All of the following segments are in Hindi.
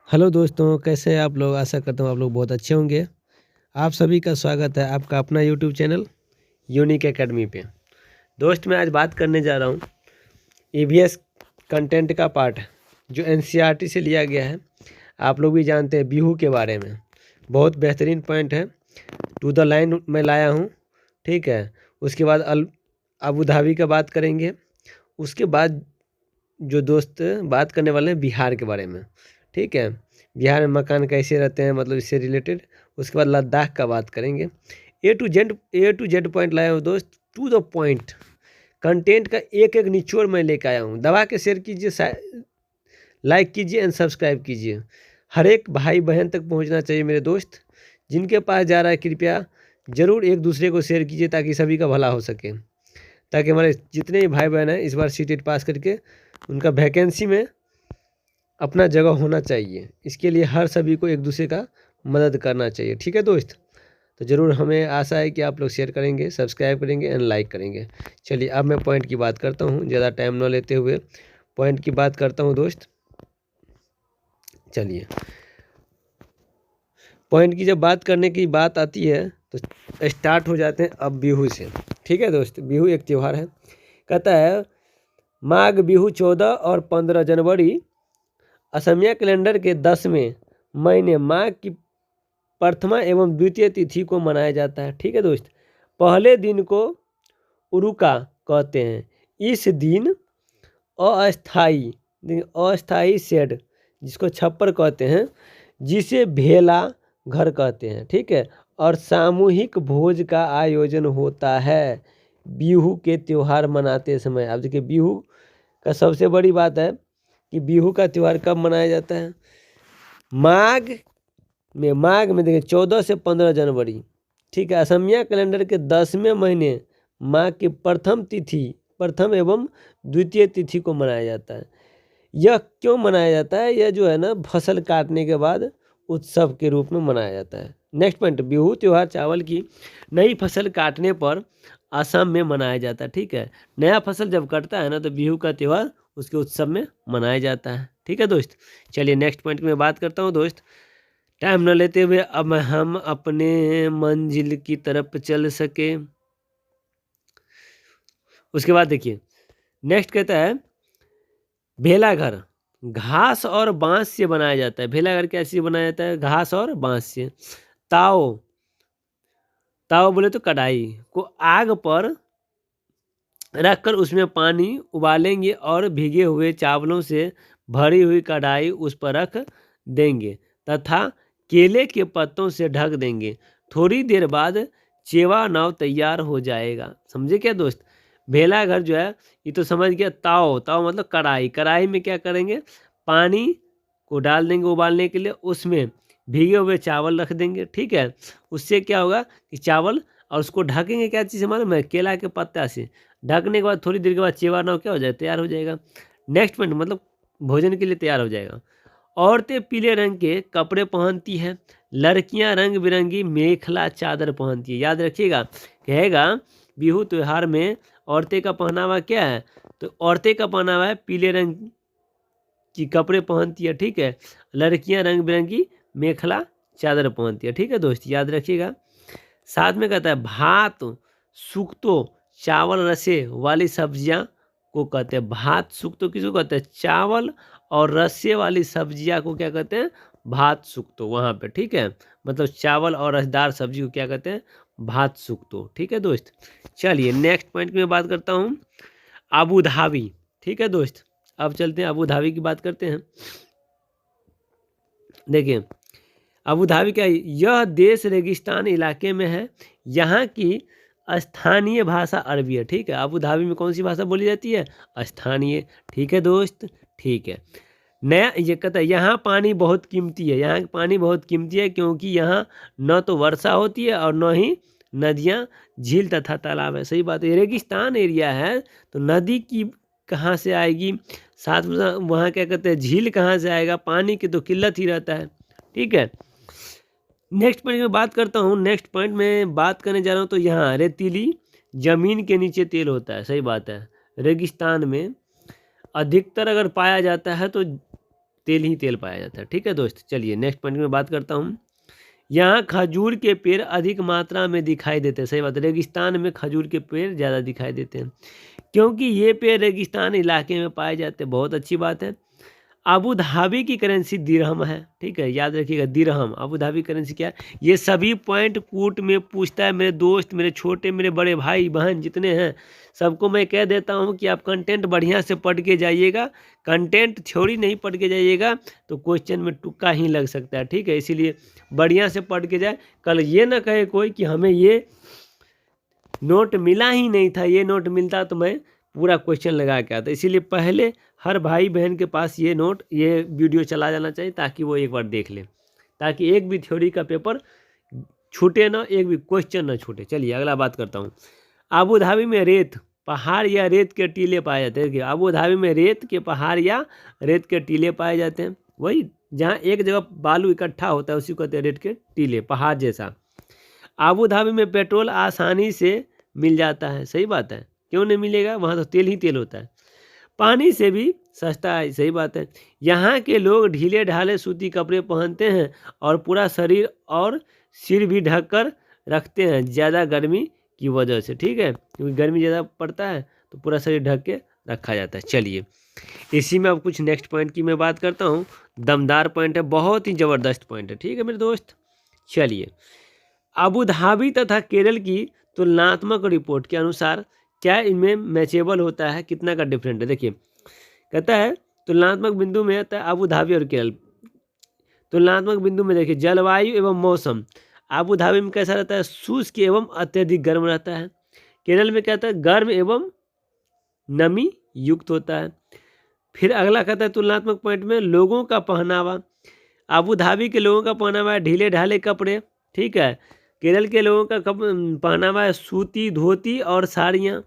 हेलो दोस्तों, कैसे हैं आप लोग। आशा करता हूँ आप लोग बहुत अच्छे होंगे। आप सभी का स्वागत है आपका अपना यूट्यूब चैनल यूनिक एकेडमी पे। दोस्त मैं आज बात करने जा रहा हूँ ईवीएस कंटेंट का पार्ट जो एनसीईआरटी से लिया गया है। आप लोग भी जानते हैं बिहू के बारे में, बहुत बेहतरीन पॉइंट है। टू द लाइन में लाया हूँ, ठीक है। उसके बाद अबू धाबी का बात करेंगे। उसके बाद जो दोस्त बात करने वाले हैं बिहार के बारे में, ठीक है। बिहार में मकान कैसे रहते हैं, मतलब इससे रिलेटेड। उसके बाद लद्दाख का बात करेंगे। ए टू जेड पॉइंट लाया हूँ दोस्त, टू द पॉइंट। कंटेंट का एक एक निचोड़ मैं लेकर आया हूँ। दबा के शेयर कीजिए, लाइक कीजिए एंड सब्सक्राइब कीजिए। हर एक भाई बहन तक पहुँचना चाहिए मेरे दोस्त। जिनके पास जा रहा है कृपया ज़रूर एक दूसरे को शेयर कीजिए ताकि सभी का भला हो सके, ताकि हमारे जितने भी भाई बहन हैं इस बार सीटेट पास करके उनका वैकेंसी में अपना जगह होना चाहिए। इसके लिए हर सभी को एक दूसरे का मदद करना चाहिए, ठीक है दोस्त। तो ज़रूर हमें आशा है कि आप लोग शेयर करेंगे, सब्सक्राइब करेंगे एंड लाइक करेंगे। चलिए अब मैं पॉइंट की बात करता हूँ, ज़्यादा टाइम न लेते हुए पॉइंट की बात करता हूँ दोस्त। चलिए पॉइंट की जब बात करने की बात आती है तो स्टार्ट हो जाते हैं अब बिहू से, ठीक है दोस्त। बिहू एक त्यौहार है। कहता है माघ बिहू 14 और 15 जनवरी असमिया कैलेंडर के 10वें महीने माघ की प्रथमा एवं द्वितीय तिथि को मनाया जाता है, ठीक है दोस्त। पहले दिन को उरुका कहते हैं। इस दिन अस्थाई शेड जिसको छप्पर कहते हैं, जिसे भेला घर कहते हैं, ठीक है। और सामूहिक भोज का आयोजन होता है बिहू के त्यौहार मनाते समय। अब देखिए बिहू का सबसे बड़ी बात है कि बिहू का त्यौहार कब मनाया जाता है। माघ में देखिए 14 से 15 जनवरी, ठीक है। असमिया कैलेंडर के 10वें महीने माघ की प्रथम एवं द्वितीय तिथि को मनाया जाता है। यह क्यों मनाया जाता है? यह जो है ना फसल काटने के बाद उत्सव के रूप में मनाया जाता है। नेक्स्ट पॉइंट, बिहू त्यौहार चावल की नई फसल काटने पर असम में मनाया जाता है, ठीक है। नया फसल जब कटता है ना तो बिहू का त्यौहार उसके उत्सव में मनाया जाता है, ठीक है दोस्त। चलिए नेक्स्ट पॉइंट की मैं बात करता हूँ दोस्त। टाइम न लेते हुए अब हम अपने मंजिल की तरफ चल सके। उसके बाद देखिए नेक्स्ट कहता है भेला घर घास और बांस से बनाया जाता है। भेला घर कैसे बनाया जाता है? घास और बांस से। ताव ताव बोले तो कढ़ाई को आग पर रखकर उसमें पानी उबालेंगे और भीगे हुए चावलों से भरी हुई कढ़ाई उस पर रख देंगे तथा केले के पत्तों से ढक देंगे। थोड़ी देर बाद चेवा नाव तैयार हो जाएगा। समझे क्या दोस्त? भेला घर जो है ये तो समझ गया। ताव मतलब कढ़ाई में क्या करेंगे, पानी को डाल देंगे उबालने के लिए, उसमें भीगे हुए चावल रख देंगे, ठीक है। उससे क्या होगा कि चावल, और उसको ढकेंगे क्या चीज़ से मालूम है? केला के पत्ता से। ढकने के बाद थोड़ी देर के बाद चेवा नाव क्या हो जाए, तैयार हो जाएगा। नेक्स्ट पॉइंट मतलब भोजन के लिए तैयार हो जाएगा। औरतें पीले रंग के कपड़े पहनती हैं, लड़कियां रंग बिरंगी मेखला चादर पहनती है। याद रखिएगा, कहेगा बिहू त्यौहार में औरतें का पहनावा क्या है, तो औरतें का पहनावा है पीले रंग की कपड़े पहनती है, ठीक है। लड़कियां रंग बिरंगी मेखला चादर पहनती है, ठीक है दोस्त, याद रखिएगा। साथ में कहता है भात सुक्तो चावल रसे वाली सब्जियां को कहते हैं भात सुक्तो। किसको कहते हैं? चावल और रसे वाली सब्जियां को क्या कहते हैं? भात सुक्तो। वहाँ पे ठीक है, मतलब चावल और रसदार सब्जी को क्या कहते हैं? भात सुक्तो, ठीक है दोस्त। चलिए नेक्स्ट पॉइंट की मैं बात करता हूँ अबू धाबी, ठीक है दोस्त। अब चलते हैं अबू धाबी की बात करते हैं। देखिए अबू धाबी क्या है? यह देश रेगिस्तान इलाके में है। यहाँ की स्थानीय भाषा अरबी है, ठीक है। अबू धाबी में कौन सी भाषा बोली जाती है? स्थानीय, ठीक है दोस्त, ठीक है। नया ये कहता है यहाँ पानी बहुत कीमती है। यहाँ पानी बहुत कीमती है क्योंकि यहाँ न तो वर्षा होती है और न ही नदियाँ, झील तथा तालाब है। सही बात है, रेगिस्तान एरिया है तो नदी की कहाँ से आएगी, साथ में वहाँ क्या कहते हैं झील कहाँ से आएगा, पानी की तो किल्लत ही रहता है, ठीक है। नेक्स्ट पॉइंट में बात करता हूँ। नेक्स्ट पॉइंट में बात करने जा रहा हूँ तो यहाँ रेतीली जमीन के नीचे तेल होता है। सही बात है, रेगिस्तान में अधिकतर अगर पाया जाता है तो तेल ही तेल पाया जाता है। ठीक है दोस्त, चलिए नेक्स्ट पॉइंट में बात करता हूँ। यहाँ खजूर के पेड़ अधिक मात्रा में दिखाई देते हैं। सही बात है, रेगिस्तान में खजूर के पेड़ ज़्यादा दिखाई देते हैं क्योंकि ये पेड़ रेगिस्तान इलाके में पाए जाते हैं। बहुत अच्छी बात है। अबू धाबी की करेंसी दिरहम है। ठीक है, याद रखिएगा दिरहम। अबू धाबी करेंसी क्या है? ये सभी पॉइंट कूट में पूछता है। मेरे दोस्त, मेरे छोटे, मेरे बड़े भाई बहन जितने हैं, सबको मैं कह देता हूँ कि आप कंटेंट बढ़िया से पढ़ के जाइएगा। कंटेंट थ्योरी नहीं पढ़ के जाइएगा तो क्वेश्चन में तुक्का ही लग सकता है। ठीक है, इसीलिए बढ़िया से पढ़ के जाए। कल ये ना कहे कोई कि हमें ये नोट मिला ही नहीं था, ये नोट मिलता तो मैं पूरा क्वेश्चन लगा के आता। इसीलिए पहले हर भाई बहन के पास ये नोट, ये वीडियो चला जाना चाहिए ताकि वो एक बार देख ले, ताकि एक भी थ्योरी का पेपर छूटे ना, एक भी क्वेश्चन ना छूटे। चलिए अगला बात करता हूँ। अबू धाबी में रेत पहाड़ या रेत के टीले पाए जाते हैं। अबू धाबी में रेत के पहाड़ या रेत के टीले पाए जाते हैं। वही जहाँ एक जगह बालू इकट्ठा होता है उसी को कहते हैं रेत के टीले, पहाड़ जैसा। अबू धाबी में पेट्रोल आसानी से मिल जाता है। सही बात है, क्यों नहीं मिलेगा, वहाँ तो तेल ही तेल होता है। पानी से भी सस्ता है। सही बात है। यहाँ के लोग ढीले ढाले सूती कपड़े पहनते हैं और पूरा शरीर और सिर भी ढक कर रखते हैं ज़्यादा गर्मी की वजह से। ठीक है, क्योंकि गर्मी ज़्यादा पड़ता है तो पूरा शरीर ढक के रखा जाता है। चलिए इसी में अब कुछ नेक्स्ट पॉइंट की मैं बात करता हूँ। दमदार पॉइंट है, बहुत ही ज़बरदस्त पॉइंट है। ठीक है मेरे दोस्त, चलिए अबू धाबी तथा केरल की तुलनात्मक रिपोर्ट के अनुसार क्या इनमें मैचेबल होता है, कितना का डिफरेंट है। देखिए कहता है तुलनात्मक बिंदु में आता है अबू धाबी और केरल। तुलनात्मक बिंदु में देखिए जलवायु एवं मौसम। अबू धाबी में कैसा रहता है? शुष्क एवं अत्यधिक गर्म रहता है। केरल में क्या होता है? गर्म एवं नमी युक्त होता है। फिर अगला कहता है तुलनात्मक पॉइंट में लोगों का पहनावा। अबू धाबी के लोगों का पहनावा है ढीले ढाले कपड़े। ठीक है, केरल के लोगों का पहनावा है सूती धोती और साड़ियाँ।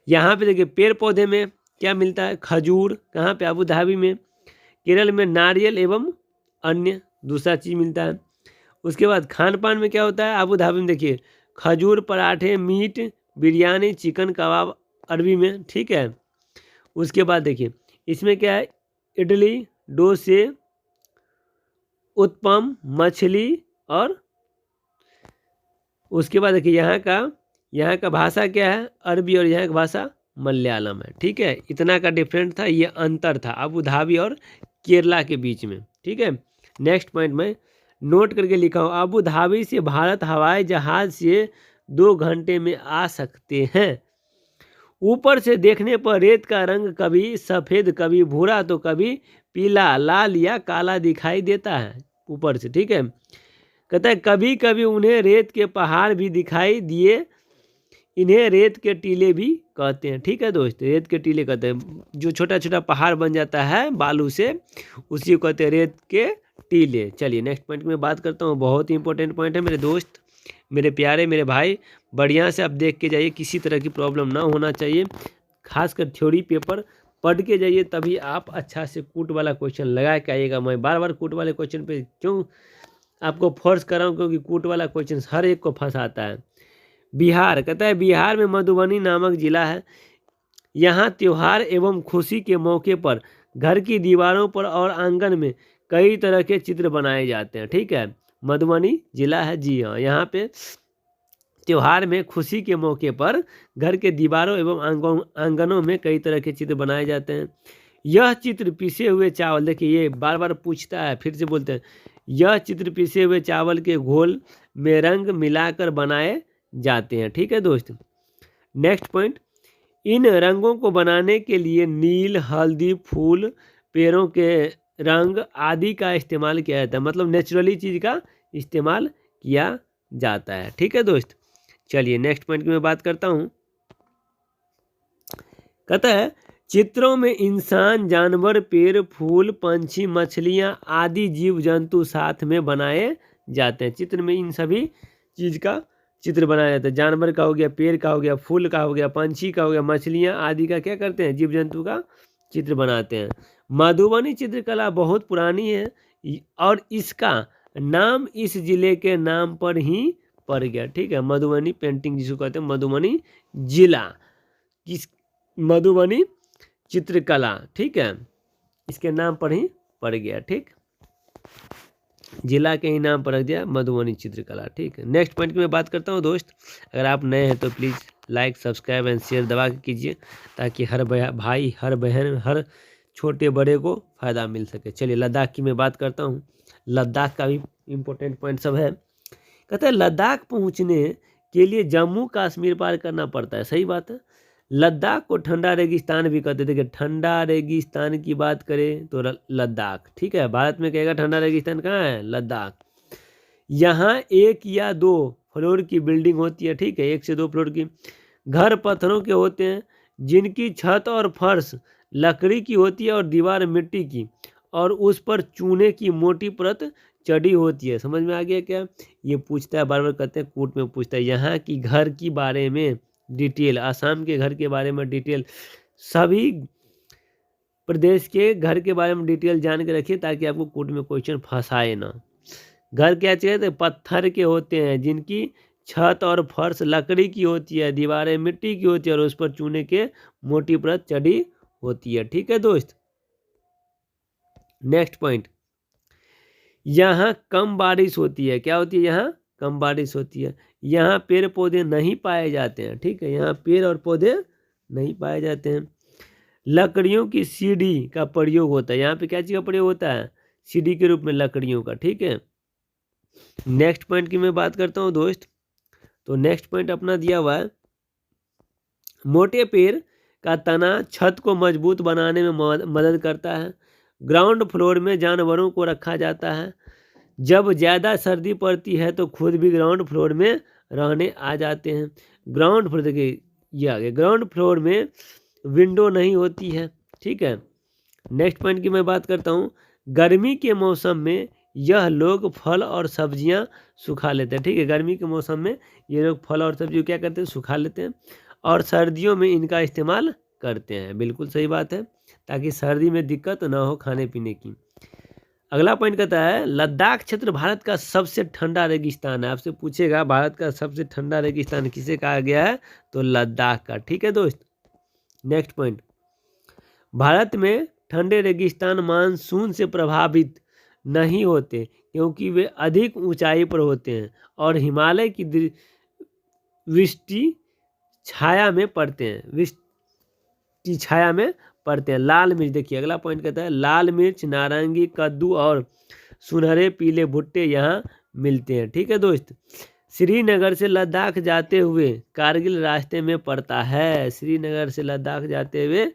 यहाँ पे देखिए पेड़ पौधे में क्या मिलता है? खजूर। कहाँ पे? अबू धाबी में। केरल में नारियल एवं अन्य दूसरा चीज़ मिलता है। उसके बाद खान पान में क्या होता है? अबू धाबी में देखिए खजूर, पराठे, मीट, बिरयानी, चिकन कबाब अरबी में। ठीक है, उसके बाद देखिए इसमें क्या है? इडली, डोसे, उत्पम, मछली और उसके बाद देखिए यहाँ का भाषा क्या है? अरबी और यहाँ की भाषा मलयालम है। ठीक है, इतना का डिफरेंट था, ये अंतर था अबू धाबी और केरला के बीच में। ठीक है, नेक्स्ट पॉइंट में नोट करके लिखा हूँ। अबू धाबी से भारत हवाई जहाज से 2 घंटे में आ सकते हैं। ऊपर से देखने पर रेत का रंग कभी सफ़ेद, कभी भूरा, तो कभी पीला, लाल या काला दिखाई देता है ऊपर से। ठीक है, कहता है कभी कभी उन्हें रेत के पहाड़ भी दिखाई दिए, इन्हें रेत के टीले भी कहते हैं। ठीक है दोस्त, रेत के टीले कहते हैं, जो छोटा छोटा पहाड़ बन जाता है बालू से, उसी को कहते हैं रेत के टीले। चलिए नेक्स्ट पॉइंट में बात करता हूँ, बहुत ही इंपॉर्टेंट पॉइंट है मेरे दोस्त, मेरे प्यारे, मेरे भाई। बढ़िया से आप देख के जाइए, किसी तरह की प्रॉब्लम ना होना चाहिए। खासकर थ्योरी पेपर पढ़ के जाइए, तभी आप अच्छा से कूट वाला क्वेश्चन लगा के आइएगा। मैं बार बार कूट वाले क्वेश्चन पे क्यों आपको फोर्स कर रहा हूँ? क्योंकि कूट वाला क्वेश्चन हर एक को फंसाता है। बिहार, कहता है बिहार में मधुबनी नामक जिला है। यहाँ त्योहार एवं खुशी के मौके पर घर की दीवारों पर और आंगन में कई तरह के चित्र बनाए जाते हैं। ठीक है, मधुबनी जिला है, जी हाँ। यहाँ पे त्योहार में खुशी के मौके पर घर के दीवारों एवं आंगनों में कई तरह के चित्र बनाए जाते हैं। यह चित्र पिसे हुए चावल, देखिए ये बार बार पूछता है, फिर से बोलते हैं, यह चित्र पिसे हुए चावल के घोल में रंग मिलाकर बनाए जाते हैं। ठीक है दोस्त, नेक्स्ट पॉइंट, इन रंगों को बनाने के लिए नील, हल्दी, फूल, पेड़ों के रंग आदि का इस्तेमाल किया जाता है। मतलब नेचुरली चीज़ का इस्तेमाल किया जाता है। ठीक है दोस्त, चलिए नेक्स्ट पॉइंट की मैं बात करता हूँ। कहता है चित्रों में इंसान, जानवर, पेड़, फूल, पंछी, मछलियाँ आदि जीव जंतु साथ में बनाए जाते हैं। चित्र में इन सभी चीज़ का चित्र बनाया जाता है। जानवर का हो गया, पेड़ का हो गया, फूल का हो गया, पंछी का हो गया, मछलियाँ आदि का क्या करते हैं? जीव जंतु का चित्र बनाते हैं। मधुबनी चित्रकला बहुत पुरानी है और इसका नाम इस जिले के नाम पर ही पड़ गया। ठीक है, मधुबनी पेंटिंग जिसको कहते हैं, मधुबनी जिला, किस मधुबनी चित्रकला। ठीक है, इसके नाम पर ही पड़ गया। ठीक, जिला के ही नाम पर रख दिया मधुबनी चित्रकला। ठीक है, नेक्स्ट पॉइंट की मैं बात करता हूँ दोस्त। अगर आप नए हैं तो please like subscribe and share दबा के कीजिए, ताकि हर भाई हर बहन हर छोटे बड़े को फ़ायदा मिल सके। चलिए लद्दाख की मैं बात करता हूँ। लद्दाख का भी इम्पोर्टेंट पॉइंट सब है। कहते हैं लद्दाख पहुँचने के लिए जम्मू कश्मीर पार करना पड़ता है। सही बात है। लद्दाख को ठंडा रेगिस्तान भी कहते हैं। देखिए ठंडा रेगिस्तान की बात करें तो लद्दाख, ठीक है, भारत में कहेगा ठंडा रेगिस्तान कहाँ है? लद्दाख। यहाँ 1 या 2 फ्लोर की बिल्डिंग होती है। ठीक है, 1 से 2 फ्लोर की। घर पत्थरों के होते हैं, जिनकी छत और फर्श लकड़ी की होती है और दीवार मिट्टी की, और उस पर चूने की मोटी परत चढ़ी होती है। समझ में आ गया क्या? ये पूछता है, बार बार कहते हैं कोर्ट में पूछता है यहाँ की घर की बारे में डिटेल, आसाम के घर के बारे में डिटेल, सभी प्रदेश के घर के बारे में डिटेल जान के रखिए, ताकि आपको कोर्ट में क्वेश्चन फंसाए ना। घर क्या चाहिए? तो पत्थर के होते हैं, जिनकी छत और फर्श लकड़ी की होती है, दीवारें मिट्टी की होती है, और उस पर चूने के मोटी परत चढ़ी होती है। ठीक है दोस्त, नेक्स्ट पॉइंट। यहाँ कम बारिश होती है। क्या होती है? यहाँ कम बारिश होती है। यहाँ पेड़ पौधे नहीं पाए जाते हैं। ठीक है, यहाँ पेड़ और पौधे नहीं पाए जाते हैं। लकड़ियों की सीढ़ी का प्रयोग होता है। यहाँ पे क्या चीज़ का प्रयोग होता है? सीढ़ी के रूप में लकड़ियों का। ठीक है, नेक्स्ट पॉइंट की मैं बात करता हूँ दोस्त। तो नेक्स्ट पॉइंट अपना दिया हुआ है, मोटे पेड़ का तना छत को मजबूत बनाने में मदद करता है। ग्राउंड फ्लोर में जानवरों को रखा जाता है। जब ज़्यादा सर्दी पड़ती है तो खुद भी ग्राउंड फ्लोर में रहने आ जाते हैं। ग्राउंड फ्लोर, देखिए ये आ गया, ग्राउंड फ्लोर में विंडो नहीं होती है। ठीक है, नेक्स्ट पॉइंट की मैं बात करता हूँ। गर्मी के मौसम में यह लोग फल और सब्जियां सुखा लेते हैं। ठीक है, गर्मी के मौसम में ये लोग फल और सब्जी क्या करते हैं? सुखा लेते हैं, और सर्दियों में इनका इस्तेमाल करते हैं। बिल्कुल सही बात है, ताकि सर्दी में दिक्कत ना हो खाने पीने की। अगला पॉइंट कहता है लद्दाख क्षेत्र भारत का सबसे ठंडा रेगिस्तान है। आपसे पूछेगा भारत का सबसे ठंडा रेगिस्तान किसे कहा गया है? तो लद्दाख का। ठीक है दोस्त, नेक्स्ट पॉइंट। भारत में ठंडे रेगिस्तान मानसून से प्रभावित नहीं होते, क्योंकि वे अधिक ऊंचाई पर होते हैं और हिमालय की वृष्टि छाया में पड़ते हैं। वृष्टि छाया में पड़ते हैं। लाल मिर्च, देखिए अगला पॉइंट कहता है लाल मिर्च, नारंगी, कद्दू और सुनहरे पीले भुट्टे यहाँ मिलते हैं। ठीक है दोस्त, श्रीनगर से लद्दाख जाते हुए कारगिल रास्ते में पड़ता है। श्रीनगर से लद्दाख जाते हुए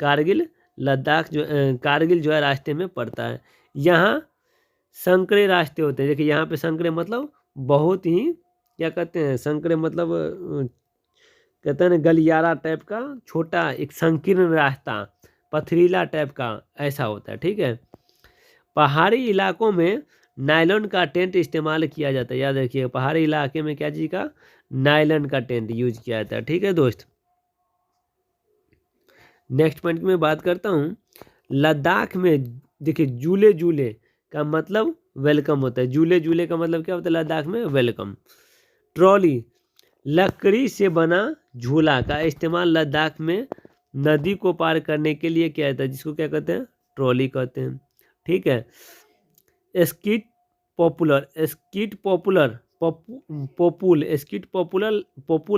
कारगिल जो है रास्ते में पड़ता है। यहाँ संकरे रास्ते होते हैं। देखिए यहाँ पे संकरे मतलब बहुत ही क्या कहते हैं? संकरे मतलब कहते हैं गलियारा टाइप का, छोटा एक संकीर्ण रास्ता, पथरीला टाइप का ऐसा होता है। ठीक है, पहाड़ी इलाकों में नायलॉन का टेंट इस्तेमाल किया जाता है। याद रखिए, पहाड़ी इलाके में क्या चीज़ का? नायलॉन का टेंट यूज किया जाता है। ठीक है दोस्त, नेक्स्ट पॉइंट की मैं बात करता हूँ। लद्दाख में देखिए झूले झूले का मतलब वेलकम होता है। झूले झूले का मतलब क्या होता है? लद्दाख में वेलकम। ट्रॉली, लकड़ी से बना झूला का इस्तेमाल लद्दाख में नदी को पार करने के लिए किया जाता है, जिसको क्या कहते हैं? ट्रॉली कहते हैं। ठीक है, स्कीट पोपुल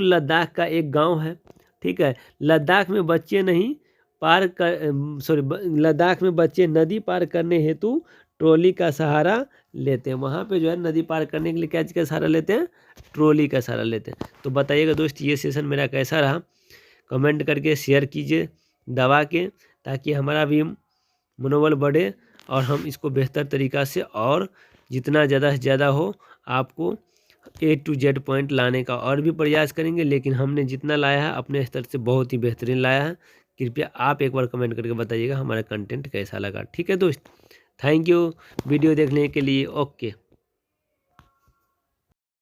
लद्दाख का एक गांव है। ठीक है, लद्दाख में बच्चे लद्दाख में बच्चे नदी पार करने हेतु ट्रॉली का सहारा लेते हैं। वहाँ पे जो है नदी पार करने के लिए क्या का सहारा लेते हैं? ट्रॉली का सहारा लेते हैं। तो बताइएगा दोस्त ये सेशन मेरा कैसा रहा? कमेंट करके शेयर कीजिए दबा के, ताकि हमारा भी मनोबल बढ़े और हम इसको बेहतर तरीक़ा से और जितना ज़्यादा से ज़्यादा हो आपको A to Z पॉइंट लाने का और भी प्रयास करेंगे। लेकिन हमने जितना लाया है अपने स्तर से बहुत ही बेहतरीन लाया है। कृपया आप एक बार कमेंट करके बताइएगा हमारा कंटेंट कैसा लगा। ठीक है दोस्त, थैंक यू वीडियो देखने के लिए। ओके।